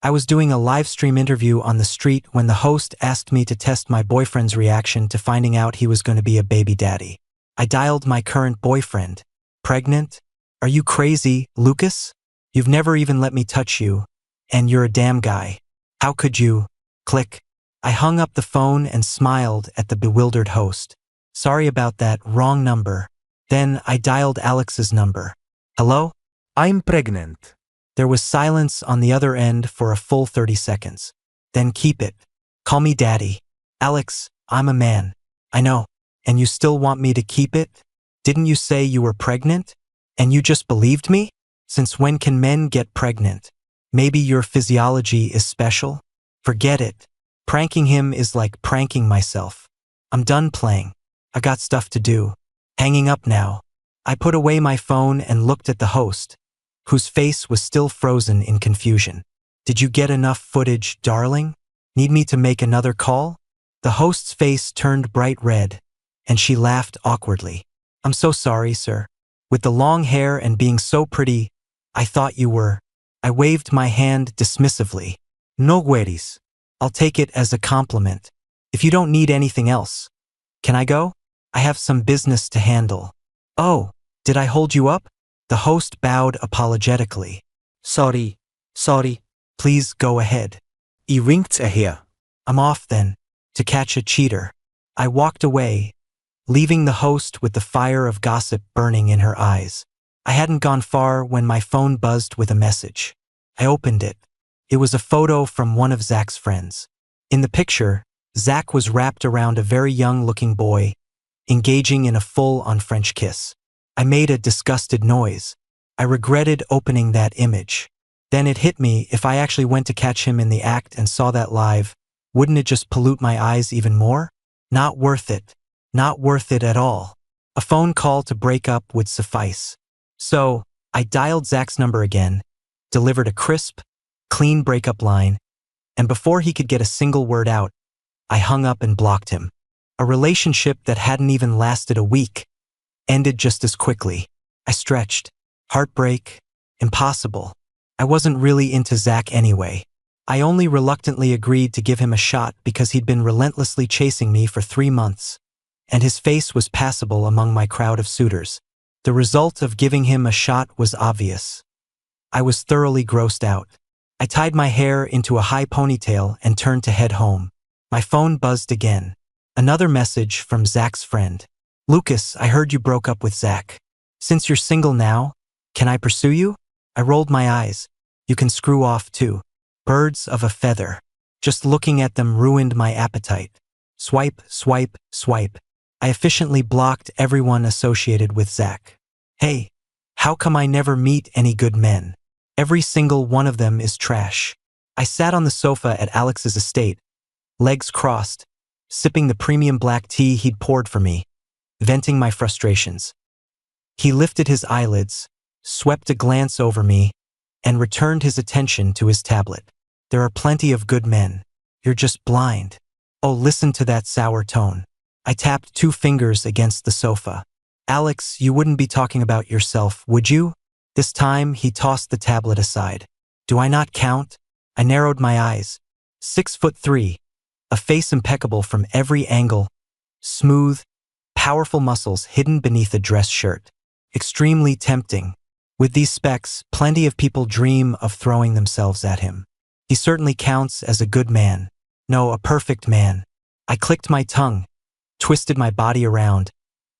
I was doing a live stream interview on the street when the host asked me to test my boyfriend's reaction to finding out he was going to be a baby daddy. I dialed my current boyfriend. Pregnant? Are you crazy, Lucas? You've never even let me touch you, and you're a damn guy. How could you? Click. I hung up the phone and smiled at the bewildered host. Sorry about that, wrong number. Then I dialed Alex's number. Hello? I'm pregnant. There was silence on the other end for a full 30 seconds. Then keep it. Call me Daddy. Alex, I'm a man. I know. And you still want me to keep it? Didn't you say you were pregnant? And you just believed me? Since when can men get pregnant? Maybe your physiology is special? Forget it. Pranking him is like pranking myself. I'm done playing. I got stuff to do. Hanging up now. I put away my phone and looked at the host, whose face was still frozen in confusion. Did you get enough footage, darling? Need me to make another call? The host's face turned bright red, and she laughed awkwardly. I'm so sorry, sir. With the long hair and being so pretty, I thought you were. I waved my hand dismissively. No worries. I'll take it as a compliment. If you don't need anything else. Can I go? I have some business to handle. Oh, did I hold you up? The host bowed apologetically. Sorry. Please go ahead. I winkt here. I'm off then, to catch a cheater. I walked away, leaving the host with the fire of gossip burning in her eyes. I hadn't gone far when my phone buzzed with a message. I opened it. It was a photo from one of Zach's friends. In the picture, Zach was wrapped around a very young-looking boy, engaging in a full-on French kiss. I made a disgusted noise. I regretted opening that image. Then it hit me, if I actually went to catch him in the act and saw that live, wouldn't it just pollute my eyes even more? Not worth it. Not worth it at all. A phone call to break up would suffice. So, I dialed Zach's number again, delivered a crisp, clean breakup line, and before he could get a single word out, I hung up and blocked him. A relationship that hadn't even lasted a week ended just as quickly. I stretched. Heartbreak. Impossible. I wasn't really into Zach anyway. I only reluctantly agreed to give him a shot because he'd been relentlessly chasing me for 3 months, and his face was passable among my crowd of suitors. The result of giving him a shot was obvious. I was thoroughly grossed out. I tied my hair into a high ponytail and turned to head home. My phone buzzed again. Another message from Zach's friend. Lucas, I heard you broke up with Zach. Since you're single now, can I pursue you? I rolled my eyes. You can screw off too. Birds of a feather. Just looking at them ruined my appetite. Swipe, swipe, swipe. I efficiently blocked everyone associated with Zach. Hey, how come I never meet any good men? Every single one of them is trash. I sat on the sofa at Alex's estate, legs crossed, sipping the premium black tea he'd poured for me, venting my frustrations. He lifted his eyelids, swept a glance over me, and returned his attention to his tablet. There are plenty of good men. You're just blind. Oh, listen to that sour tone. I tapped 2 fingers against the sofa. Alex, you wouldn't be talking about yourself, would you? This time, he tossed the tablet aside. Do I not count? I narrowed my eyes. 6'3", a face impeccable from every angle, smooth, powerful muscles hidden beneath a dress shirt. Extremely tempting. With these specs, plenty of people dream of throwing themselves at him. He certainly counts as a good man. No, a perfect man. I clicked my tongue, twisted my body around,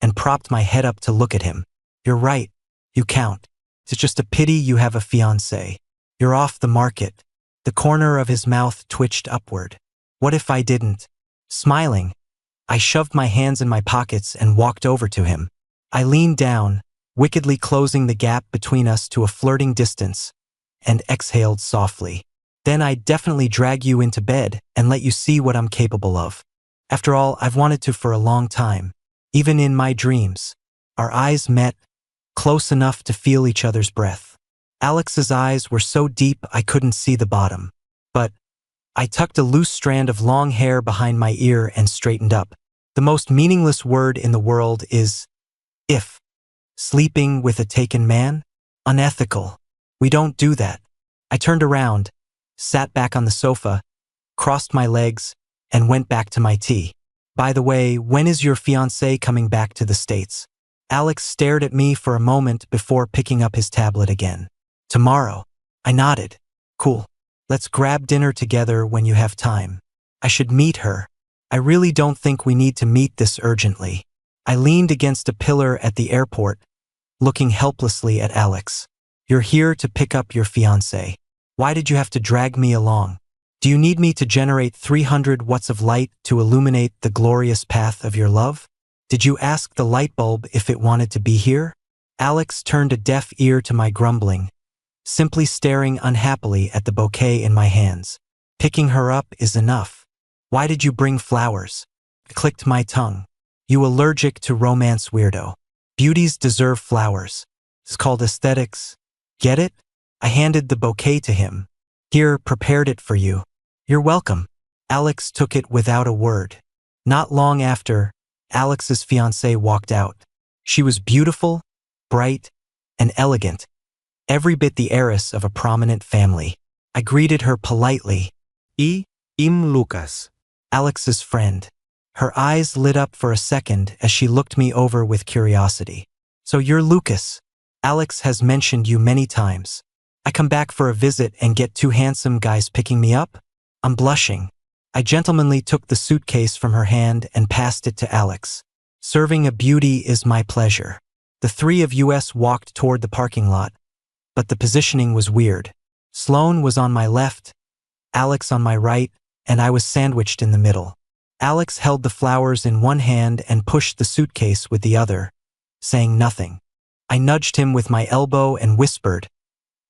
and propped my head up to look at him. You're right. You count. It's just a pity you have a fiancé. You're off the market. The corner of his mouth twitched upward. What if I didn't? Smiling, I shoved my hands in my pockets and walked over to him. I leaned down, wickedly closing the gap between us to a flirting distance, and exhaled softly. Then I'd definitely drag you into bed and let you see what I'm capable of. After all, I've wanted to for a long time, even in my dreams. Our eyes met, close enough to feel each other's breath. Alex's eyes were so deep I couldn't see the bottom. But I tucked a loose strand of long hair behind my ear and straightened up. The most meaningless word in the world is if. Sleeping with a taken man? Unethical. We don't do that. I turned around, sat back on the sofa, crossed my legs, and went back to my tea. By the way, when is your fiancé coming back to the States? Alex stared at me for a moment before picking up his tablet again. Tomorrow. I nodded. Cool. Let's grab dinner together when you have time. I should meet her. I really don't think we need to meet this urgently. I leaned against a pillar at the airport, looking helplessly at Alex. You're here to pick up your fiancé. Why did you have to drag me along? Do you need me to generate 300 watts of light to illuminate the glorious path of your love? Did you ask the light bulb if it wanted to be here? Alex turned a deaf ear to my grumbling, simply staring unhappily at the bouquet in my hands. Picking her up is enough. Why did you bring flowers? I clicked my tongue. You allergic to romance weirdo. Beauties deserve flowers. It's called aesthetics. Get it? I handed the bouquet to him. Here, prepared it for you. You're welcome. Alex took it without a word. Not long after, Alex's fiancée walked out. She was beautiful, bright, and elegant. Every bit the heiress of a prominent family. I greeted her politely. I'm Lucas. Alex's friend. Her eyes lit up for a second as she looked me over with curiosity. So you're Lucas. Alex has mentioned you many times. I come back for a visit and get two handsome guys picking me up? I'm blushing. I gentlemanly took the suitcase from her hand and passed it to Alex. Serving a beauty is my pleasure. The three of us walked toward the parking lot, but the positioning was weird. Sloane was on my left, Alex on my right, and I was sandwiched in the middle. Alex held the flowers in one hand and pushed the suitcase with the other, saying nothing. I nudged him with my elbow and whispered,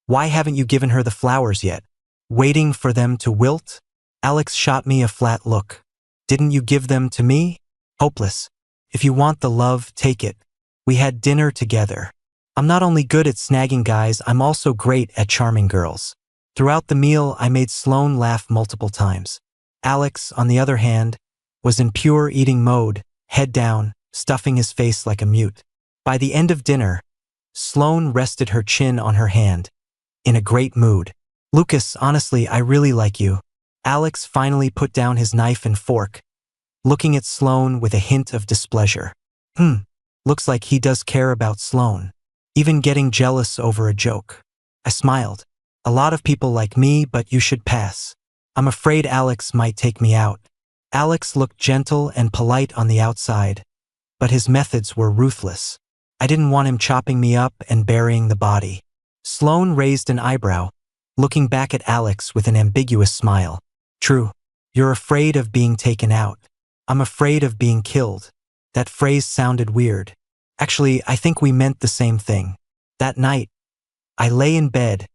"Why haven't you given her the flowers yet? Waiting for them to wilt?" Alex shot me a flat look. Didn't you give them to me? Hopeless. If you want the love, take it. We had dinner together. I'm not only good at snagging guys, I'm also great at charming girls. Throughout the meal, I made Sloane laugh multiple times. Alex, on the other hand, was in pure eating mode, head down, stuffing his face like a mute. By the end of dinner, Sloane rested her chin on her hand, in a great mood. Lucas, honestly, I really like you. Alex finally put down his knife and fork, looking at Sloane with a hint of displeasure. Looks like he does care about Sloane, even getting jealous over a joke. I smiled. A lot of people like me, but you should pass. I'm afraid Alex might take me out. Alex looked gentle and polite on the outside, but his methods were ruthless. I didn't want him chopping me up and burying the body. Sloane raised an eyebrow, looking back at Alex with an ambiguous smile. True. You're afraid of being taken out. I'm afraid of being killed. That phrase sounded weird. Actually, I think we meant the same thing. That night, I lay in bed,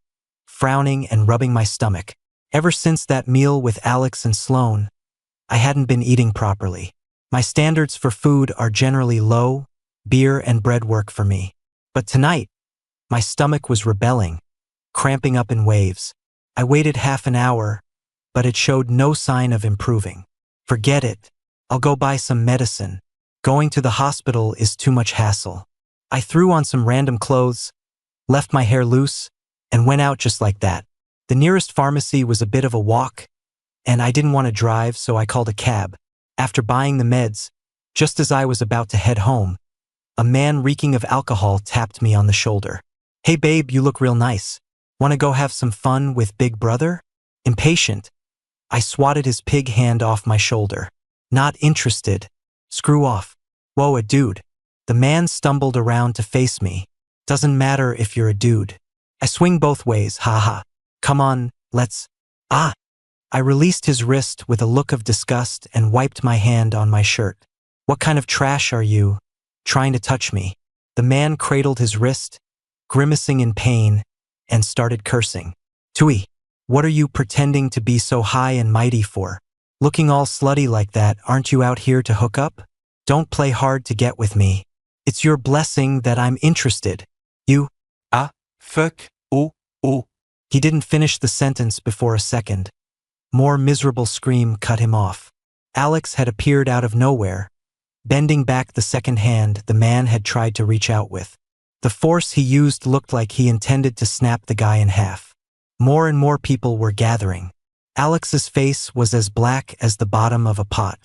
frowning and rubbing my stomach. Ever since that meal with Alex and Sloane, I hadn't been eating properly. My standards for food are generally low, beer and bread work for me. But tonight, my stomach was rebelling, cramping up in waves. I waited half an hour, but it showed no sign of improving. Forget it. I'll go buy some medicine. Going to the hospital is too much hassle. I threw on some random clothes, left my hair loose, and went out just like that. The nearest pharmacy was a bit of a walk, and I didn't want to drive, so I called a cab. After buying the meds, just as I was about to head home, a man reeking of alcohol tapped me on the shoulder. Hey babe, you look real nice. Want to go have some fun with Big Brother? Impatient, I swatted his pig hand off my shoulder. Not interested. Screw off. Whoa, a dude. The man stumbled around to face me. Doesn't matter if you're a dude. I swing both ways, haha. Come on, let's. Ah! I released his wrist with a look of disgust and wiped my hand on my shirt. What kind of trash are you? Trying to touch me. The man cradled his wrist, grimacing in pain, and started cursing. Tui, what are you pretending to be so high and mighty for? Looking all slutty like that, aren't you out here to hook up? Don't play hard to get with me. It's your blessing that I'm interested. You. Fuck. Oh. He didn't finish the sentence before a second. More miserable scream cut him off. Alex had appeared out of nowhere, bending back the second hand the man had tried to reach out with. The force he used looked like he intended to snap the guy in half. More and more people were gathering. Alex's face was as black as the bottom of a pot.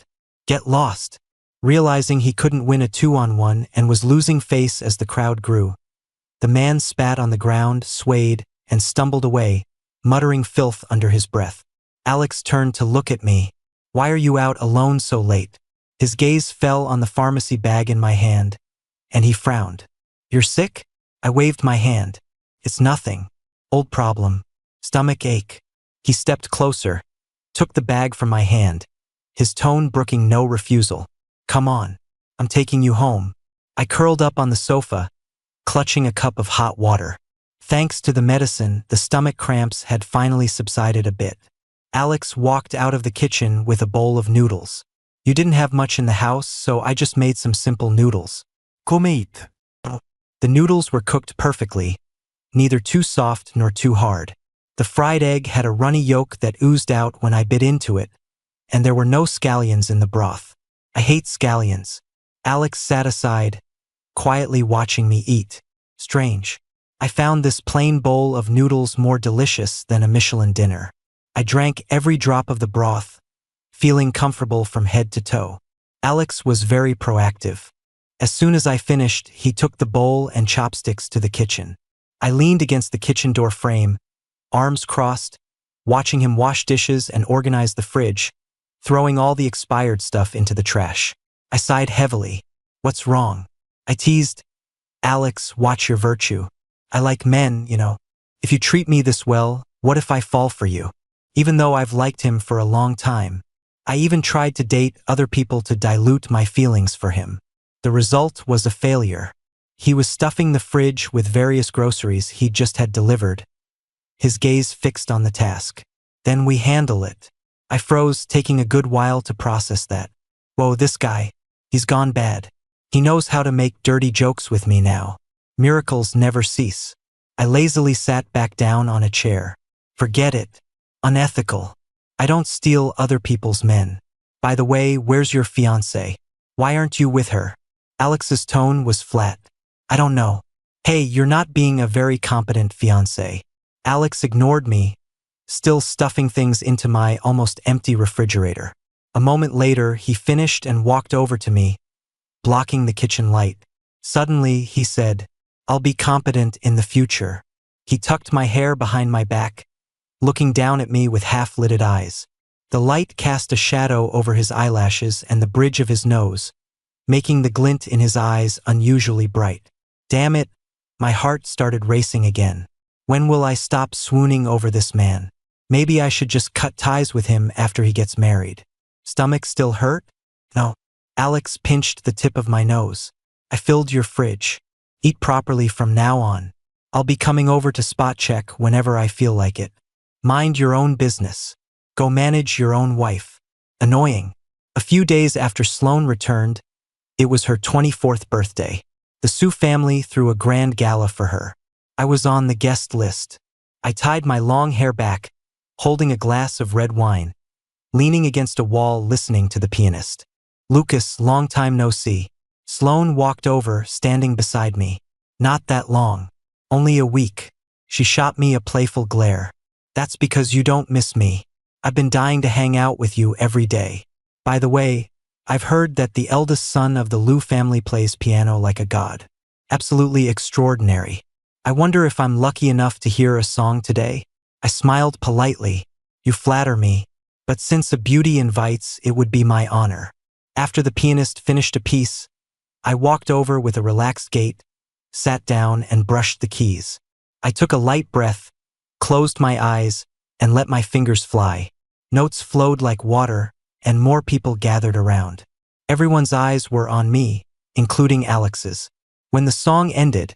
Get lost. Realizing he couldn't win a 2-on-1 and was losing face as the crowd grew. The man spat on the ground, swayed, and stumbled away, muttering filth under his breath. Alex turned to look at me. Why are you out alone so late? His gaze fell on the pharmacy bag in my hand, and he frowned. You're sick? I waved my hand. It's nothing. Old problem. Stomach ache. He stepped closer, took the bag from my hand, his tone brooking no refusal. Come on. I'm taking you home. I curled up on the sofa, clutching a cup of hot water. Thanks to the medicine, the stomach cramps had finally subsided a bit. Alex walked out of the kitchen with a bowl of noodles. You didn't have much in the house, so I just made some simple noodles. Come eat. The noodles were cooked perfectly, neither too soft nor too hard. The fried egg had a runny yolk that oozed out when I bit into it, and there were no scallions in the broth. I hate scallions. Alex sat aside, quietly watching me eat. Strange. I found this plain bowl of noodles more delicious than a Michelin dinner. I drank every drop of the broth, feeling comfortable from head to toe. Alex was very proactive. As soon as I finished, he took the bowl and chopsticks to the kitchen. I leaned against the kitchen door frame, arms crossed, watching him wash dishes and organize the fridge, throwing all the expired stuff into the trash. I sighed heavily. What's wrong? I teased. Alex, watch your virtue. I like men, you know. If you treat me this well, what if I fall for you? Even though I've liked him for a long time, I even tried to date other people to dilute my feelings for him. The result was a failure. He was stuffing the fridge with various groceries he'd just had delivered, his gaze fixed on the task. Then we handle it. I froze, taking a good while to process that. Whoa, this guy. He's gone bad. He knows how to make dirty jokes with me now. Miracles never cease. I lazily sat back down on a chair. Forget it. Unethical. I don't steal other people's men. By the way, where's your fiancée? Why aren't you with her? Alex's tone was flat. I don't know. Hey, you're not being a very competent fiancé. Alex ignored me, still stuffing things into my almost empty refrigerator. A moment later, he finished and walked over to me, blocking the kitchen light. Suddenly, he said, I'll be competent in the future. He tucked my hair behind my back, looking down at me with half-lidded eyes. The light cast a shadow over his eyelashes and the bridge of his nose, making the glint in his eyes unusually bright. Damn it, my heart started racing again. When will I stop swooning over this man? Maybe I should just cut ties with him after he gets married. Stomach still hurt? No. Alex pinched the tip of my nose. I filled your fridge. Eat properly from now on. I'll be coming over to spot check whenever I feel like it. Mind your own business. Go manage your own wife. Annoying. A few days after Sloane returned, it was her 24th birthday. The Sue family threw a grand gala for her. I was on the guest list. I tied my long hair back, holding a glass of red wine, leaning against a wall listening to the pianist. Lucas, long time no see. Sloane walked over, standing beside me. Not that long. Only a week. She shot me a playful glare. That's because you don't miss me. I've been dying to hang out with you every day. By the way, I've heard that the eldest son of the Liu family plays piano like a god. Absolutely extraordinary. I wonder if I'm lucky enough to hear a song today. I smiled politely. You flatter me, but since a beauty invites, it would be my honor. After the pianist finished a piece, I walked over with a relaxed gait, sat down and brushed the keys. I took a light breath, closed my eyes, and let my fingers fly. Notes flowed like water, and more people gathered around. Everyone's eyes were on me, including Alex's. When the song ended,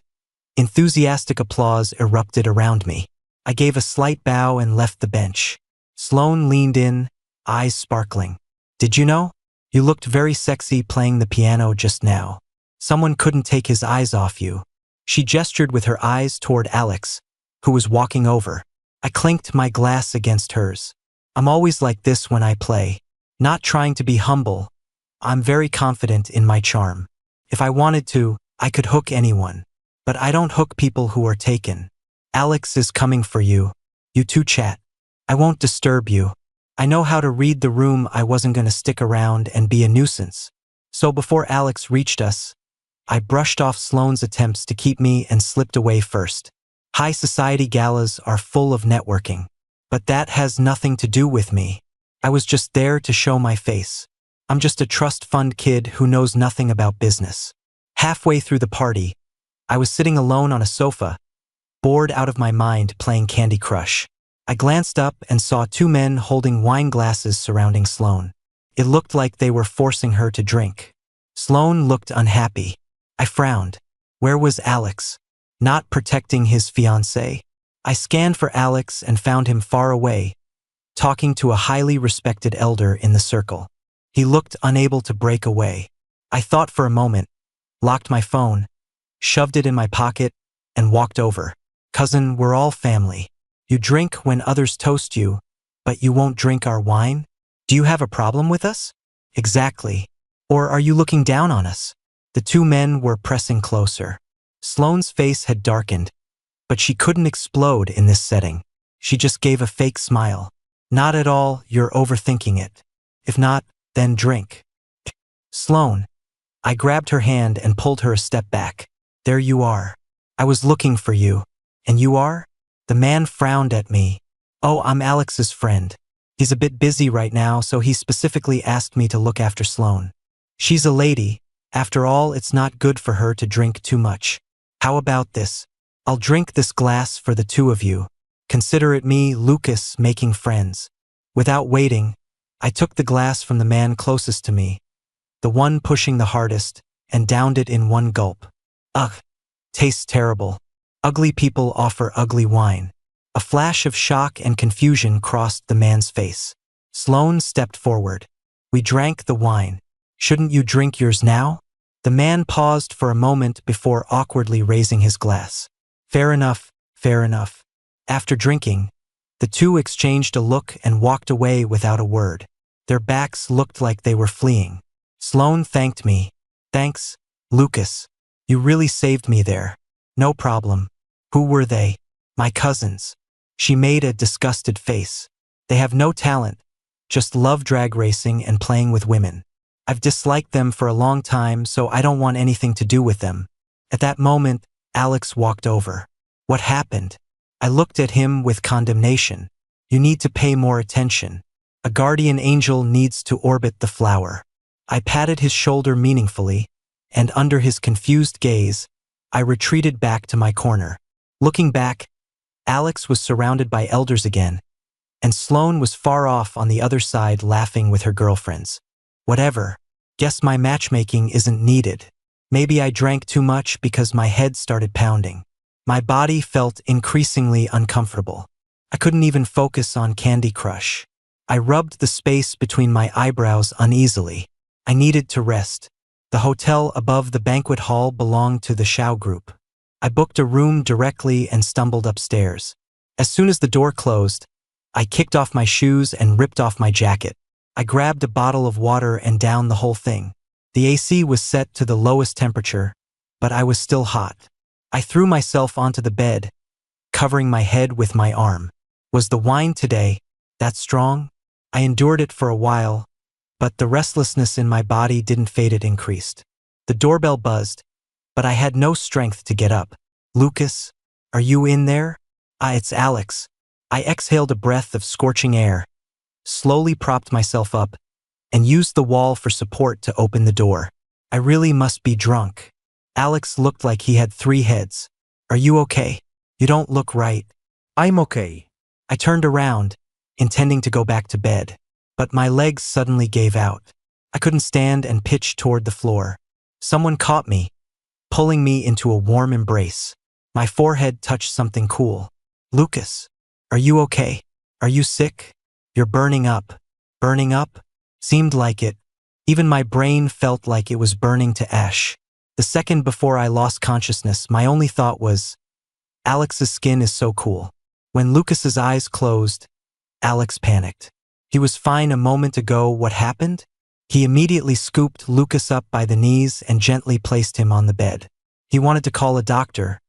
enthusiastic applause erupted around me. I gave a slight bow and left the bench. Sloane leaned in, eyes sparkling. Did you know? You looked very sexy playing the piano just now. Someone couldn't take his eyes off you. She gestured with her eyes toward Alex, who was walking over. I clinked my glass against hers. I'm always like this when I play. Not trying to be humble. I'm very confident in my charm. If I wanted to, I could hook anyone. But I don't hook people who are taken. Alex is coming for you. You two chat. I won't disturb you. I know how to read the room. I wasn't gonna stick around and be a nuisance. So before Alex reached us, I brushed off Sloane's attempts to keep me and slipped away first. High society galas are full of networking. But that has nothing to do with me. I was just there to show my face. I'm just a trust fund kid who knows nothing about business. Halfway through the party, I was sitting alone on a sofa, bored out of my mind playing Candy Crush. I glanced up and saw two men holding wine glasses surrounding Sloane. It looked like they were forcing her to drink. Sloane looked unhappy. I frowned. Where was Alex? Not protecting his fiancée? I scanned for Alex and found him far away, talking to a highly respected elder in the circle. He looked unable to break away. I thought for a moment, locked my phone, shoved it in my pocket, and walked over. Cousin, we're all family. You drink when others toast you, but you won't drink our wine? Do you have a problem with us? Exactly. Or are you looking down on us? The two men were pressing closer. Sloane's face had darkened, but she couldn't explode in this setting. She just gave a fake smile. Not at all, you're overthinking it. If not, then drink. Sloane. I grabbed her hand and pulled her a step back. There you are. I was looking for you. And you are? The man frowned at me. Oh, I'm Alex's friend. He's a bit busy right now, so he specifically asked me to look after Sloane. She's a lady. After all, it's not good for her to drink too much. How about this? I'll drink this glass for the two of you. Consider it me, Lucas, making friends. Without waiting, I took the glass from the man closest to me, the one pushing the hardest, and downed it in one gulp. Ugh, tastes terrible. Ugly people offer ugly wine. A flash of shock and confusion crossed the man's face. Sloane stepped forward. We drank the wine. Shouldn't you drink yours now? The man paused for a moment before awkwardly raising his glass. Fair enough, fair enough. After drinking, the two exchanged a look and walked away without a word. Their backs looked like they were fleeing. Sloane thanked me. Thanks, Lucas. You really saved me there. No problem. Who were they? My cousins. She made a disgusted face. They have no talent, just love drag racing and playing with women. I've disliked them for a long time, so I don't want anything to do with them. At that moment, Alex walked over. What happened? I looked at him with condemnation. You need to pay more attention. A guardian angel needs to orbit the flower. I patted his shoulder meaningfully, and under his confused gaze, I retreated back to my corner. Looking back, Alex was surrounded by elders again, and Sloane was far off on the other side laughing with her girlfriends. Whatever. Guess my matchmaking isn't needed. Maybe I drank too much because my head started pounding. My body felt increasingly uncomfortable. I couldn't even focus on Candy Crush. I rubbed the space between my eyebrows uneasily. I needed to rest. The hotel above the banquet hall belonged to the Shao group. I booked a room directly and stumbled upstairs. As soon as the door closed, I kicked off my shoes and ripped off my jacket. I grabbed a bottle of water and downed the whole thing. The AC was set to the lowest temperature, but I was still hot. I threw myself onto the bed, covering my head with my arm. Was the wine today that strong? I endured it for a while, but the restlessness in my body didn't fade, it increased. The doorbell buzzed, but I had no strength to get up. Lucas, are you in there? It's Alex. I exhaled a breath of scorching air, slowly propped myself up, and used the wall for support to open the door. I really must be drunk. Alex looked like he had 3 heads. Are you okay? You don't look right. I'm okay. I turned around, intending to go back to bed, but my legs suddenly gave out. I couldn't stand and pitched toward the floor. Someone caught me, pulling me into a warm embrace. My forehead touched something cool. Lucas, are you okay? Are you sick? You're burning up. Burning up? Seemed like it. Even my brain felt like it was burning to ash. The second before I lost consciousness, my only thought was, Alex's skin is so cool. When Lucas's eyes closed, Alex panicked. He was fine a moment ago. What happened? He immediately scooped Lucas up by the knees and gently placed him on the bed. He wanted to call a doctor,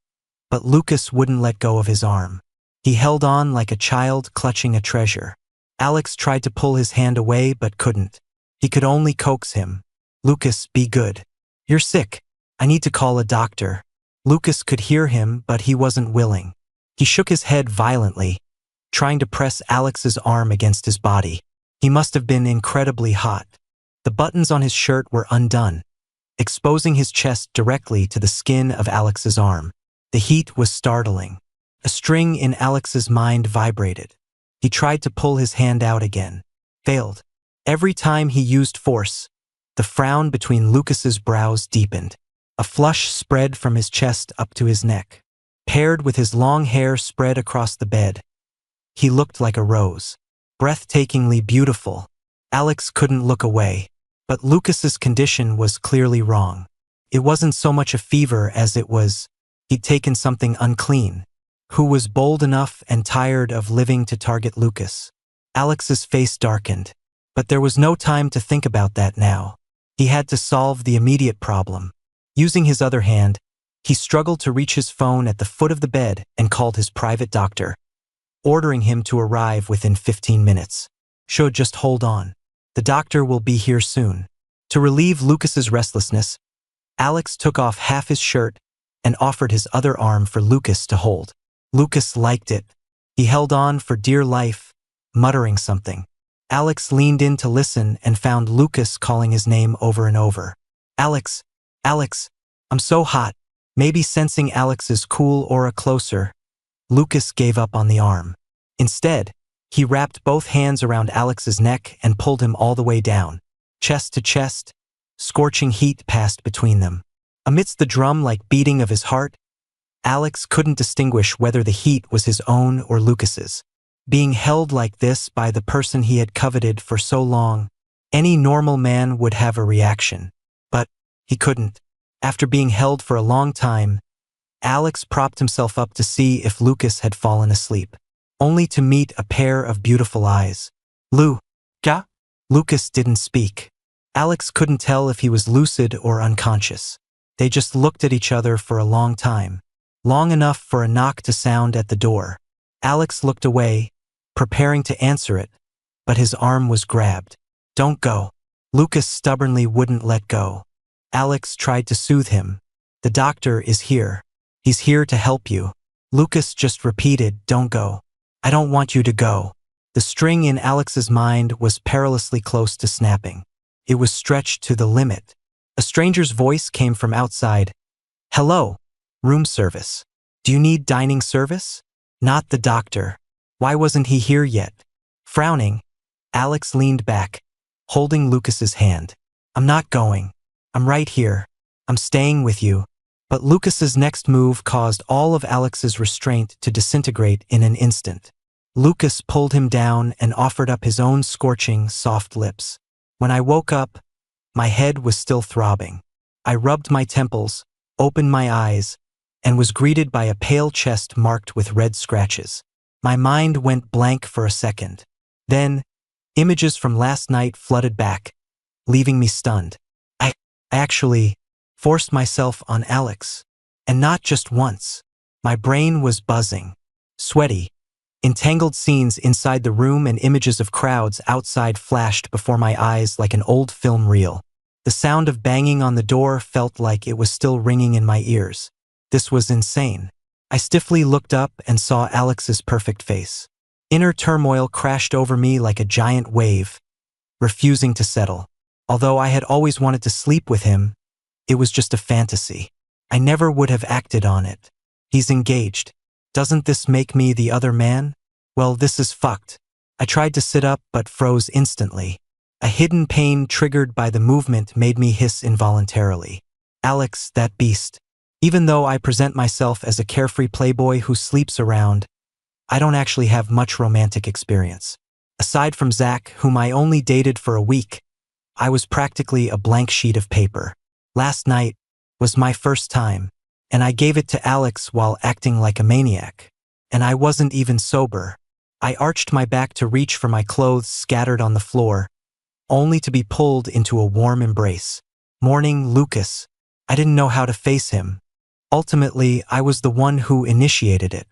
but Lucas wouldn't let go of his arm. He held on like a child clutching a treasure. Alex tried to pull his hand away but couldn't. He could only coax him. Lucas, be good. You're sick. I need to call a doctor. Lucas could hear him, but he wasn't willing. He shook his head violently, trying to press Alex's arm against his body. He must have been incredibly hot. The buttons on his shirt were undone, exposing his chest directly to the skin of Alex's arm. The heat was startling. A string in Alex's mind vibrated. He tried to pull his hand out again. Failed. Every time he used force, the frown between Lucas's brows deepened. A flush spread from his chest up to his neck. Paired with his long hair spread across the bed, he looked like a rose. Breathtakingly beautiful. Alex couldn't look away. But Lucas's condition was clearly wrong. It wasn't so much a fever as it was he'd taken something unclean. Who was bold enough and tired of living to target Lucas? Alex's face darkened. But there was no time to think about that now. He had to solve the immediate problem. Using his other hand, he struggled to reach his phone at the foot of the bed and called his private doctor, ordering him to arrive within 15 minutes. Should just hold on. The doctor will be here soon. To relieve Lucas's restlessness, Alex took off half his shirt and offered his other arm for Lucas to hold. Lucas liked it. He held on for dear life, muttering something. Alex leaned in to listen and found Lucas calling his name over and over. Alex, Alex, I'm so hot. Maybe sensing Alex's cool aura closer, Lucas gave up on the arm. Instead, he wrapped both hands around Alex's neck and pulled him all the way down. Chest to chest, scorching heat passed between them. Amidst the drum-like beating of his heart, Alex couldn't distinguish whether the heat was his own or Lucas's. Being held like this by the person he had coveted for so long, any normal man would have a reaction. But he couldn't. After being held for a long time, Alex propped himself up to see if Lucas had fallen asleep, only to meet a pair of beautiful eyes. Ka? Lucas didn't speak. Alex couldn't tell if he was lucid or unconscious. They just looked at each other for a long time, long enough for a knock to sound at the door. Alex looked away, preparing to answer it, but his arm was grabbed. Don't go. Lucas stubbornly wouldn't let go. Alex tried to soothe him. The doctor is here. He's here to help you. Lucas just repeated, don't go. I don't want you to go. The string in Alex's mind was perilously close to snapping. It was stretched to the limit. A stranger's voice came from outside. Hello, room service. Do you need dining service? Not the doctor. Why wasn't he here yet? Frowning, Alex leaned back, holding Lucas's hand. I'm not going. I'm right here. I'm staying with you. But Lucas's next move caused all of Alex's restraint to disintegrate in an instant. Lucas pulled him down and offered up his own scorching, soft lips. When I woke up, my head was still throbbing. I rubbed my temples, opened my eyes, and was greeted by a pale chest marked with red scratches. My mind went blank for a second. Then, images from last night flooded back, leaving me stunned. I actually forced myself on Alex. And not just once. My brain was buzzing, sweaty. Entangled scenes inside the room and images of crowds outside flashed before my eyes like an old film reel. The sound of banging on the door felt like it was still ringing in my ears. This was insane. I stiffly looked up and saw Alex's perfect face. Inner turmoil crashed over me like a giant wave, refusing to settle. Although I had always wanted to sleep with him, it was just a fantasy. I never would have acted on it. He's engaged. Doesn't this make me the other man? Well, this is fucked. I tried to sit up but froze instantly. A hidden pain triggered by the movement made me hiss involuntarily. Alex, that beast. Even though I present myself as a carefree playboy who sleeps around, I don't actually have much romantic experience. Aside from Zach, whom I only dated for a week, I was practically a blank sheet of paper. Last night was my first time, and I gave it to Alex while acting like a maniac. And I wasn't even sober. I arched my back to reach for my clothes scattered on the floor, only to be pulled into a warm embrace. Morning, Lucas. I didn't know how to face him. Ultimately, I was the one who initiated it.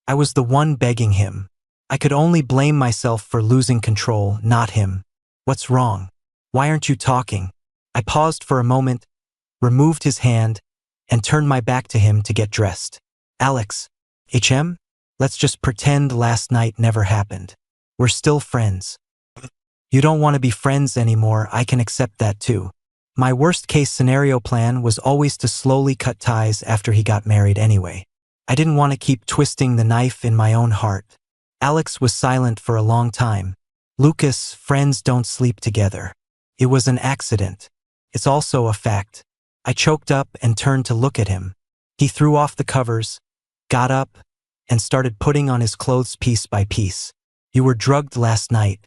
I was the one begging him. I could only blame myself for losing control, not him. What's wrong? Why aren't you talking? I paused for a moment, removed his hand, and turned my back to him to get dressed. Alex, let's just pretend last night never happened. We're still friends. You don't want to be friends anymore, I can accept that too. My worst-case scenario plan was always to slowly cut ties after he got married anyway. I didn't want to keep twisting the knife in my own heart. Alex was silent for a long time. Lucas, friends don't sleep together. It was an accident. It's also a fact. I choked up and turned to look at him. He threw off the covers, got up, and started putting on his clothes piece by piece. You were drugged last night.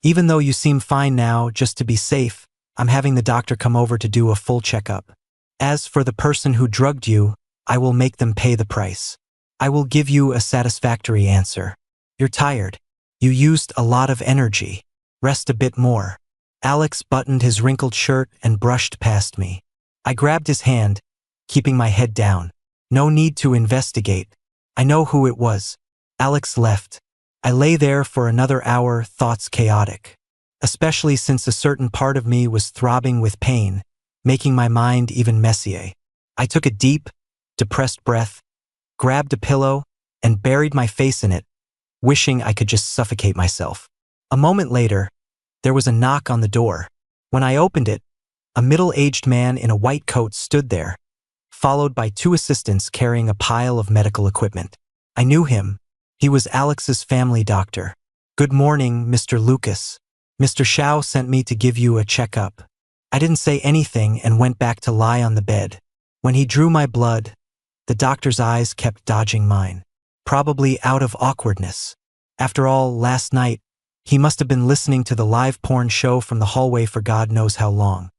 Even though you seem fine now, just to be safe, I'm having the doctor come over to do a full checkup. As for the person who drugged you, I will make them pay the price. I will give you a satisfactory answer. You're tired. You used a lot of energy. Rest a bit more. Alex buttoned his wrinkled shirt and brushed past me. I grabbed his hand, keeping my head down. No need to investigate. I know who it was. Alex left. I lay there for another hour, thoughts chaotic. Especially since a certain part of me was throbbing with pain, making my mind even messier. I took a deep, depressed breath, grabbed a pillow, and buried my face in it, wishing I could just suffocate myself. A moment later, there was a knock on the door. When I opened it, a middle-aged man in a white coat stood there, followed by 2 assistants carrying a pile of medical equipment. I knew him. He was Alex's family doctor. Good morning, Mr. Lucas. Mr. Xiao sent me to give you a checkup. I didn't say anything and went back to lie on the bed. When he drew my blood, the doctor's eyes kept dodging mine, probably out of awkwardness. After all, last night, he must have been listening to the live porn show from the hallway for God knows how long.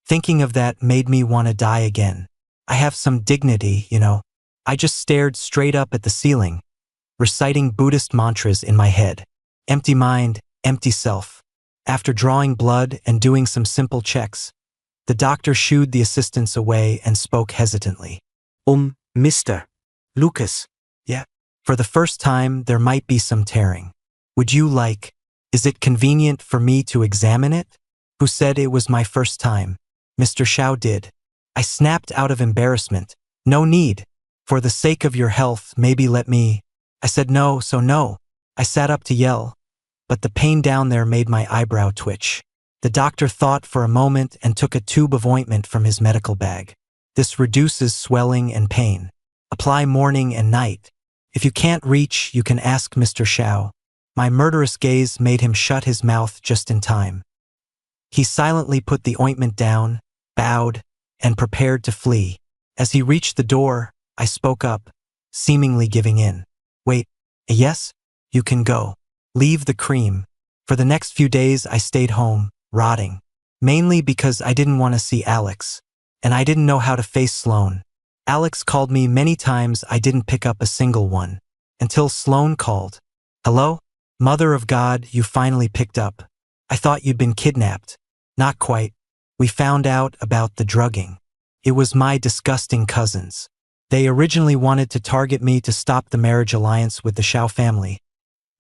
Thinking of that made me want to die again. I have some dignity, you know. I just stared straight up at the ceiling, reciting Buddhist mantras in my head. Empty mind, empty self. After drawing blood and doing some simple checks, the doctor shooed the assistants away and spoke hesitantly. Mr. Lucas. Yeah. For the first time, there might be some tearing. Would you like? Is it convenient for me to examine it? Who said it was my first time? Mr. Xiao did. I snapped out of embarrassment. No need. For the sake of your health, maybe let me. I said no, so no. I sat up to yell, but the pain down there made my eyebrow twitch. The doctor thought for a moment and took a tube of ointment from his medical bag. This reduces swelling and pain. Apply morning and night. If you can't reach, you can ask Mr. Xiao. My murderous gaze made him shut his mouth just in time. He silently put the ointment down, bowed, and prepared to flee. As he reached the door, I spoke up, seemingly giving in. Wait, yes? You can go. Leave the cream. For the next few days, I stayed home, rotting. Mainly because I didn't want to see Alex. And I didn't know how to face Sloane. Alex called me many times, I didn't pick up a single one. Until Sloane called. Hello? Mother of God, you finally picked up. I thought you'd been kidnapped. Not quite. We found out about the drugging. It was my disgusting cousins. They originally wanted to target me to stop the marriage alliance with the Xiao family.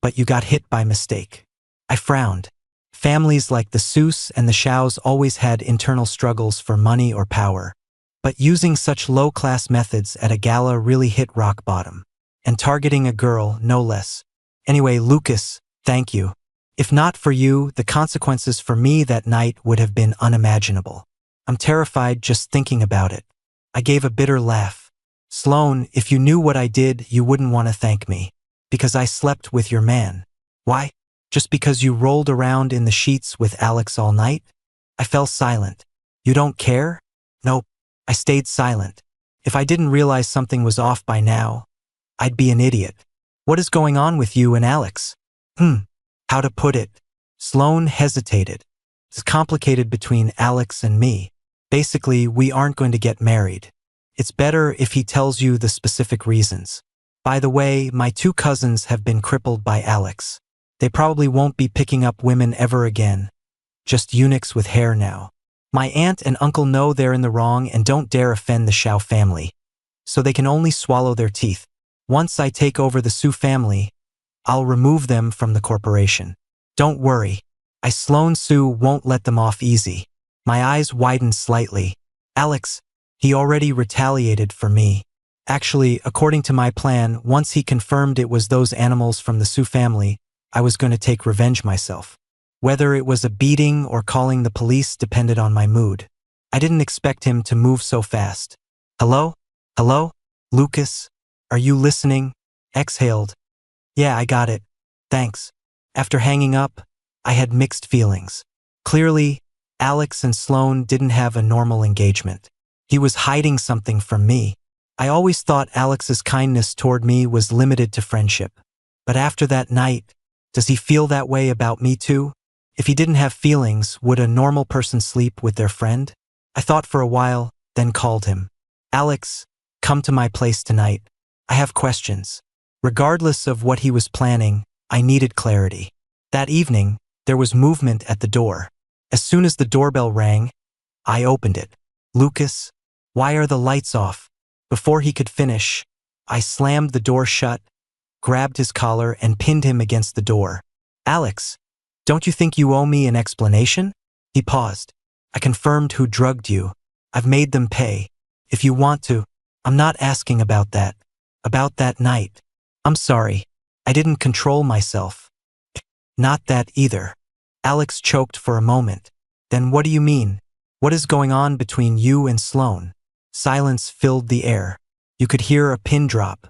But you got hit by mistake. I frowned. Families like the Seuss and the Xiaos always had internal struggles for money or power. But using such low-class methods at a gala really hit rock bottom. And targeting a girl, no less. Anyway, Lucas, thank you. If not for you, the consequences for me that night would have been unimaginable. I'm terrified just thinking about it. I gave a bitter laugh. Sloane, if you knew what I did, you wouldn't want to thank me. Because I slept with your man. Why? Just because you rolled around in the sheets with Alex all night? I fell silent. You don't care? Nope. I stayed silent. If I didn't realize something was off by now, I'd be an idiot. What is going on with you and Alex? How to put it? Sloane hesitated. It's complicated between Alex and me. Basically, we aren't going to get married. It's better if he tells you the specific reasons. By the way, my 2 cousins have been crippled by Alex. They probably won't be picking up women ever again. Just eunuchs with hair now. My aunt and uncle know they're in the wrong and don't dare offend the Xiao family. So they can only swallow their teeth. Once I take over the Su family, I'll remove them from the corporation. Don't worry. Sloan Su won't let them off easy. My eyes widened slightly. Alex, he already retaliated for me. Actually, according to my plan, once he confirmed it was those animals from the Su family, I was going to take revenge myself. Whether it was a beating or calling the police depended on my mood. I didn't expect him to move so fast. Hello? Hello? Lucas? Are you listening? Exhaled. Yeah, I got it. Thanks. After hanging up, I had mixed feelings. Clearly, Alex and Sloan didn't have a normal engagement. He was hiding something from me. I always thought Alex's kindness toward me was limited to friendship. But after that night, does he feel that way about me too? If he didn't have feelings, would a normal person sleep with their friend? I thought for a while, then called him. Alex, come to my place tonight. I have questions. Regardless of what he was planning, I needed clarity. That evening, there was movement at the door. As soon as the doorbell rang, I opened it. Lucas, why are the lights off? Before he could finish, I slammed the door shut, grabbed his collar, and pinned him against the door. Alex, don't you think you owe me an explanation? He paused. I confirmed who drugged you. I've made them pay. If you want to, I'm not asking about that. About that night. I'm sorry. I didn't control myself. Not that either. Alex choked for a moment. Then what do you mean? What is going on between you and Sloan? Silence filled the air. You could hear a pin drop.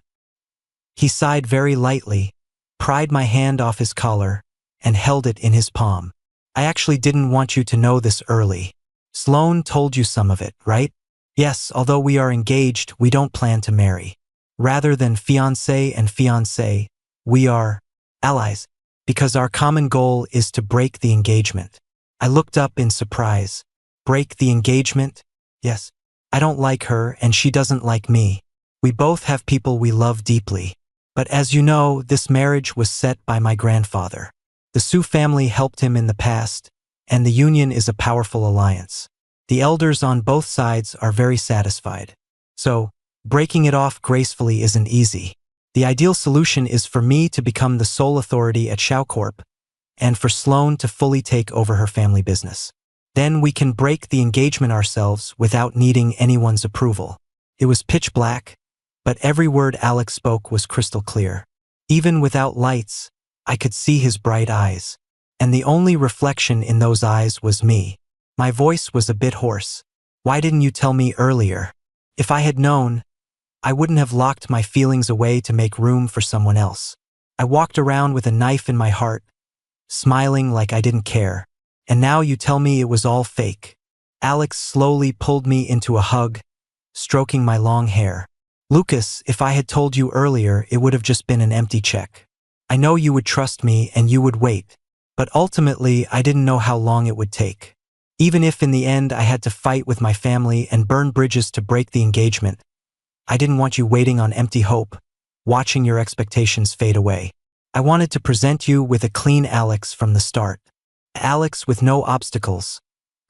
He sighed very lightly, pried my hand off his collar, and held it in his palm. I actually didn't want you to know this early. Sloan told you some of it, right? Yes, although we are engaged, we don't plan to marry. Rather than fiancé and fiancée, we are allies, because our common goal is to break the engagement. I looked up in surprise. Break the engagement? Yes. I don't like her and she doesn't like me. We both have people we love deeply. But as you know, this marriage was set by my grandfather. The Su family helped him in the past, and the union is a powerful alliance. The elders on both sides are very satisfied. So, breaking it off gracefully isn't easy. The ideal solution is for me to become the sole authority at Schaukorp, and for Sloan to fully take over her family business. Then we can break the engagement ourselves without needing anyone's approval. It was pitch black, but every word Alex spoke was crystal clear. Even without lights, I could see his bright eyes. And the only reflection in those eyes was me. My voice was a bit hoarse. Why didn't you tell me earlier? If I had known, I wouldn't have locked my feelings away to make room for someone else. I walked around with a knife in my heart, smiling like I didn't care. And now you tell me it was all fake. Alex slowly pulled me into a hug, stroking my long hair. Lucas, if I had told you earlier, it would have just been an empty check. I know you would trust me and you would wait. But ultimately, I didn't know how long it would take. Even if in the end I had to fight with my family and burn bridges to break the engagement, I didn't want you waiting on empty hope, watching your expectations fade away. I wanted to present you with a clean Alex from the start. Alex with no obstacles,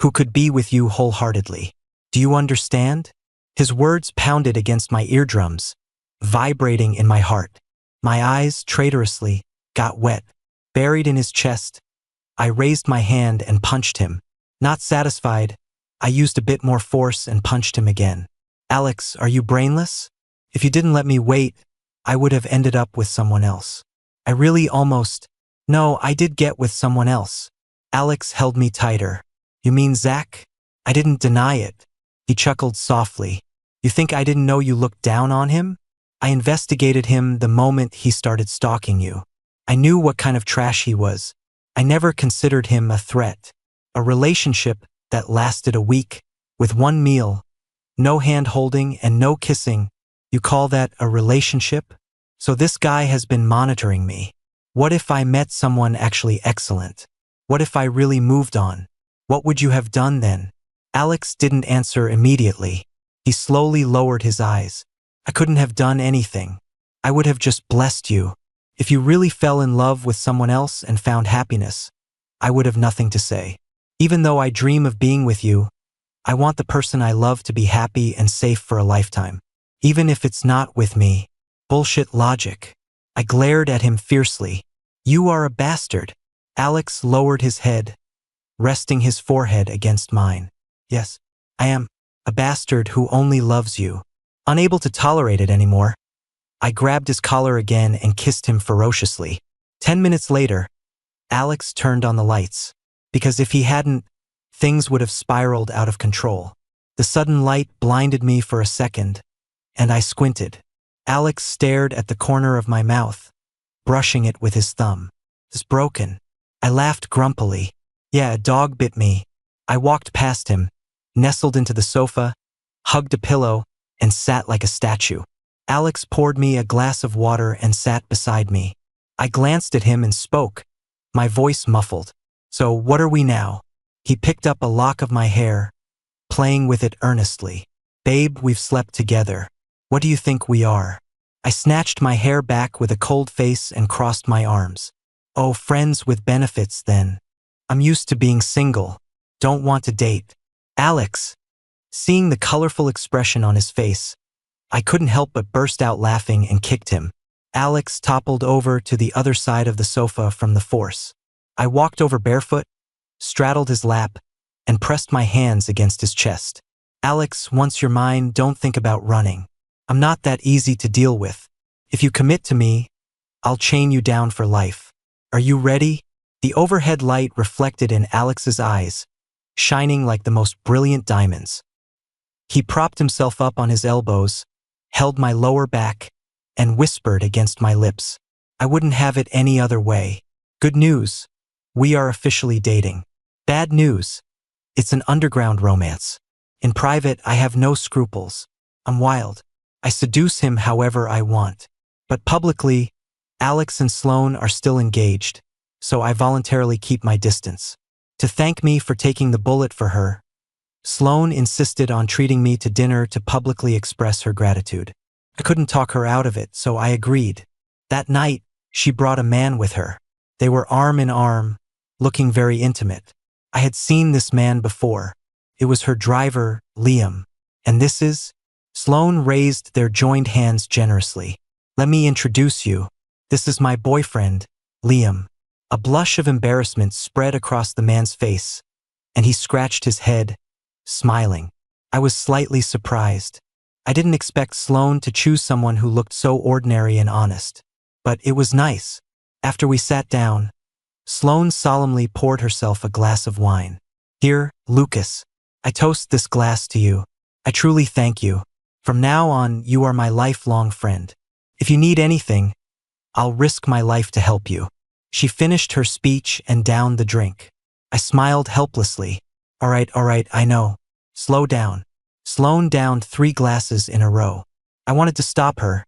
who could be with you wholeheartedly. Do you understand? His words pounded against my eardrums, vibrating in my heart. My eyes, traitorously, got wet. Buried in his chest, I raised my hand and punched him. Not satisfied, I used a bit more force and punched him again. Alex, are you brainless? If you didn't let me wait, I would have ended up with someone else. I really almost... No, I did get with someone else. Alex held me tighter. You mean Zach? I didn't deny it. He chuckled softly. You think I didn't know you looked down on him? I investigated him the moment he started stalking you. I knew what kind of trash he was. I never considered him a threat. A relationship that lasted a week, with one meal, no hand-holding and no kissing. You call that a relationship? So this guy has been monitoring me. What if I met someone actually excellent? What if I really moved on? What would you have done then? Alex didn't answer immediately. He slowly lowered his eyes. I couldn't have done anything. I would have just blessed you. If you really fell in love with someone else and found happiness, I would have nothing to say. Even though I dream of being with you, I want the person I love to be happy and safe for a lifetime. Even if it's not with me, Bullshit logic. I glared at him fiercely. You are a bastard. Alex lowered his head, resting his forehead against mine. Yes, I am a bastard who only loves you. Unable to tolerate it anymore, I grabbed his collar again and kissed him ferociously. 10 minutes later, Alex turned on the lights, because if he hadn't, things would have spiraled out of control. The sudden light blinded me for a second, and I squinted. Alex stared at the corner of my mouth, brushing it with his thumb. It's broken. I laughed grumpily. Yeah, a dog bit me. I walked past him, nestled into the sofa, hugged a pillow, and sat like a statue. Alex poured me a glass of water and sat beside me. I glanced at him and spoke, my voice muffled. So what are we now? He picked up a lock of my hair, playing with it earnestly. Babe, we've slept together. What do you think we are? I snatched my hair back with a cold face and crossed my arms. Oh, friends with benefits then. I'm used to being single. Don't want to date. Alex. Seeing the colorful expression on his face, I couldn't help but burst out laughing and kicked him. Alex toppled over to the other side of the sofa from the force. I walked over barefoot, straddled his lap, and pressed my hands against his chest. Alex, once you're mine, don't think about running. I'm not that easy to deal with. If you commit to me, I'll chain you down for life. Are you ready? The overhead light reflected in Alex's eyes, shining like the most brilliant diamonds. He propped himself up on his elbows, held my lower back, and whispered against my lips. I wouldn't have it any other way. Good news. We are officially dating. Bad news. It's an underground romance. In private, I have no scruples. I'm wild. I seduce him however I want. But publicly, Alex and Sloane are still engaged, so I voluntarily keep my distance. To thank me for taking the bullet for her, Sloane insisted on treating me to dinner to publicly express her gratitude. I couldn't talk her out of it, so I agreed. That night, she brought a man with her. They were arm in arm, looking very intimate. I had seen this man before. It was her driver, Liam. And this is? Sloane raised their joined hands generously. Let me introduce you. This is my boyfriend, Liam. A blush of embarrassment spread across the man's face, and he scratched his head, smiling. I was slightly surprised. I didn't expect Sloane to choose someone who looked so ordinary and honest. But it was nice. After we sat down, Sloane solemnly poured herself a glass of wine. Here, Lucas, I toast this glass to you. I truly thank you. From now on, you are my lifelong friend. If you need anything, I'll risk my life to help you. She finished her speech and downed the drink. I smiled helplessly. All right, I know. Slow down. Sloane downed 3 glasses in a row. I wanted to stop her,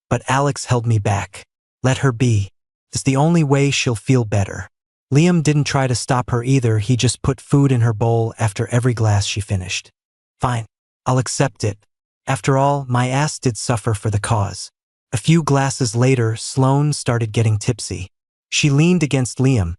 but Alex held me back. Let her be. It's the only way she'll feel better. Liam didn't try to stop her either, he just put food in her bowl after every glass she finished. Fine, I'll accept it. After all, my ass did suffer for the cause. A few glasses later, Sloane started getting tipsy. She leaned against Liam,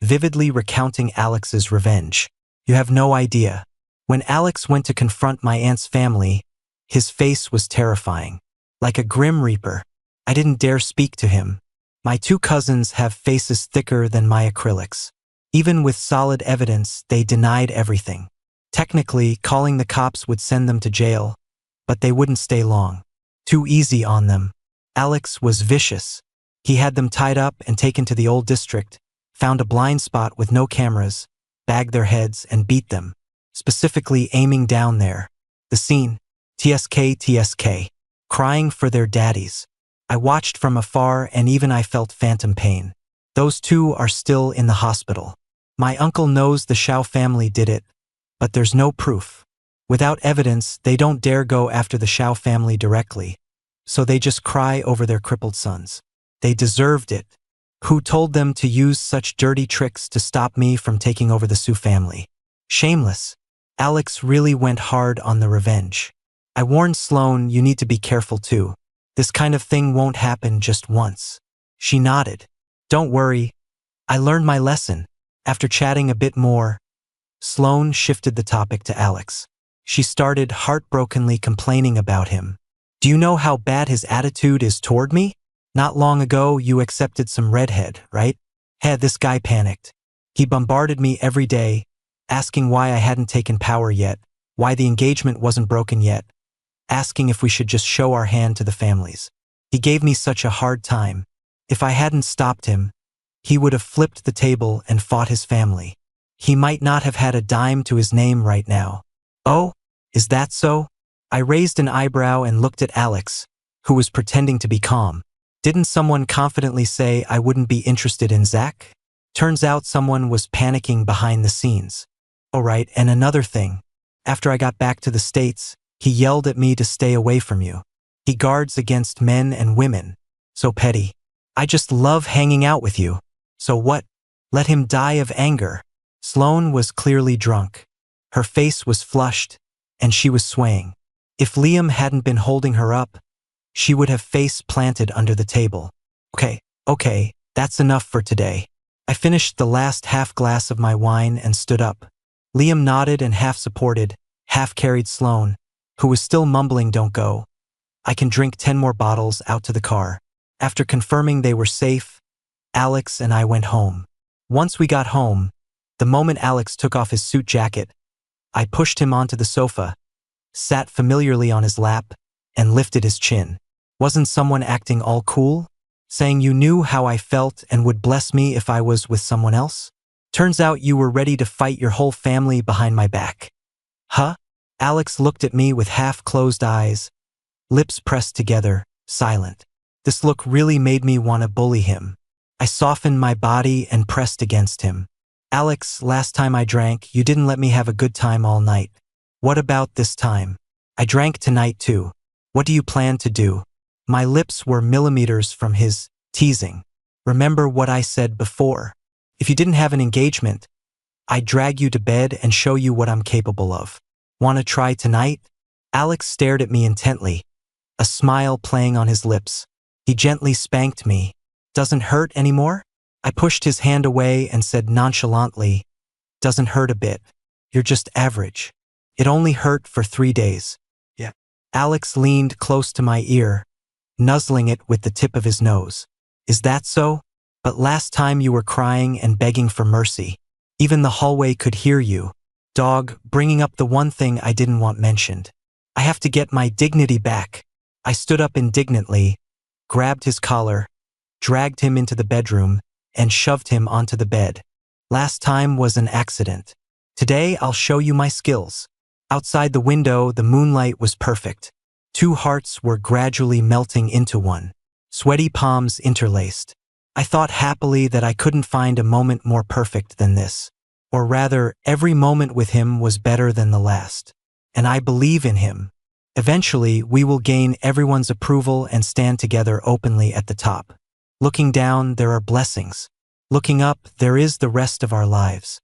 vividly recounting Alex's revenge. You have no idea. When Alex went to confront my aunt's family, his face was terrifying. Like a grim reaper. I didn't dare speak to him. My 2 cousins have faces thicker than my acrylics. Even with solid evidence, they denied everything. Technically, calling the cops would send them to jail, but they wouldn't stay long. Too easy on them. Alex was vicious. He had them tied up and taken to the old district, found a blind spot with no cameras, bagged their heads and beat them, specifically aiming down there. The scene, TSK, crying for their daddies. I watched from afar and even I felt phantom pain. Those 2 are still in the hospital. My uncle knows the Shao family did it, but there's no proof. Without evidence, they don't dare go after the Shao family directly, so they just cry over their crippled sons. They deserved it. Who told them to use such dirty tricks to stop me from taking over the Su family? Shameless. Alex really went hard on the revenge. I warned Sloane, you need to be careful too. This kind of thing won't happen just once. She nodded. Don't worry. I learned my lesson. After chatting a bit more, Sloane shifted the topic to Alex. She started heartbrokenly complaining about him. Do you know how bad his attitude is toward me? Not long ago, you accepted some redhead, right? This guy panicked. He bombarded me every day, asking why I hadn't taken power yet, why the engagement wasn't broken yet, asking if we should just show our hand to the families. He gave me such a hard time. If I hadn't stopped him, he would have flipped the table and fought his family. He might not have had a dime to his name right now. Oh, is that so? I raised an eyebrow and looked at Alex, who was pretending to be calm. Didn't someone confidently say I wouldn't be interested in Zach? Turns out someone was panicking behind the scenes. Oh right, and another thing. After I got back to the States, he yelled at me to stay away from you. He guards against men and women. So petty. I just love hanging out with you. So what? Let him die of anger. Sloane was clearly drunk. Her face was flushed, and she was swaying. If Liam hadn't been holding her up, she would have face planted under the table. Okay, that's enough for today. I finished the last half glass of my wine and stood up. Liam nodded and half supported, half carried Sloane, who was still mumbling "Don't go. I can drink 10 more bottles," out to the car. After confirming they were safe, Alex and I went home. Once we got home, the moment Alex took off his suit jacket, I pushed him onto the sofa, sat familiarly on his lap, and lifted his chin. Wasn't someone acting all cool? Saying you knew how I felt and would bless me if I was with someone else? Turns out you were ready to fight your whole family behind my back. Huh? Alex looked at me with half-closed eyes, lips pressed together, silent. This look really made me want to bully him. I softened my body and pressed against him. Alex, last time I drank, you didn't let me have a good time all night. What about this time? I drank tonight too. What do you plan to do? My lips were millimeters from his, teasing. Remember what I said before? If you didn't have an engagement, I'd drag you to bed and show you what I'm capable of. Want to try tonight? Alex stared at me intently, a smile playing on his lips. He gently spanked me. Doesn't hurt anymore? I pushed his hand away and said nonchalantly, doesn't hurt a bit. You're just average. It only hurt for 3 days. Yeah. Alex leaned close to my ear, nuzzling it with the tip of his nose. Is that so? But last time you were crying and begging for mercy. Even the hallway could hear you. Dog, bringing up the one thing I didn't want mentioned. I have to get my dignity back. I stood up indignantly, grabbed his collar, dragged him into the bedroom, and shoved him onto the bed. Last time was an accident. Today I'll show you my skills. Outside the window, the moonlight was perfect. 2 hearts were gradually melting into one. Sweaty palms interlaced. I thought happily that I couldn't find a moment more perfect than this. Or rather, every moment with him was better than the last. And I believe in him. Eventually, we will gain everyone's approval and stand together openly at the top. Looking down, there are blessings. Looking up, there is the rest of our lives.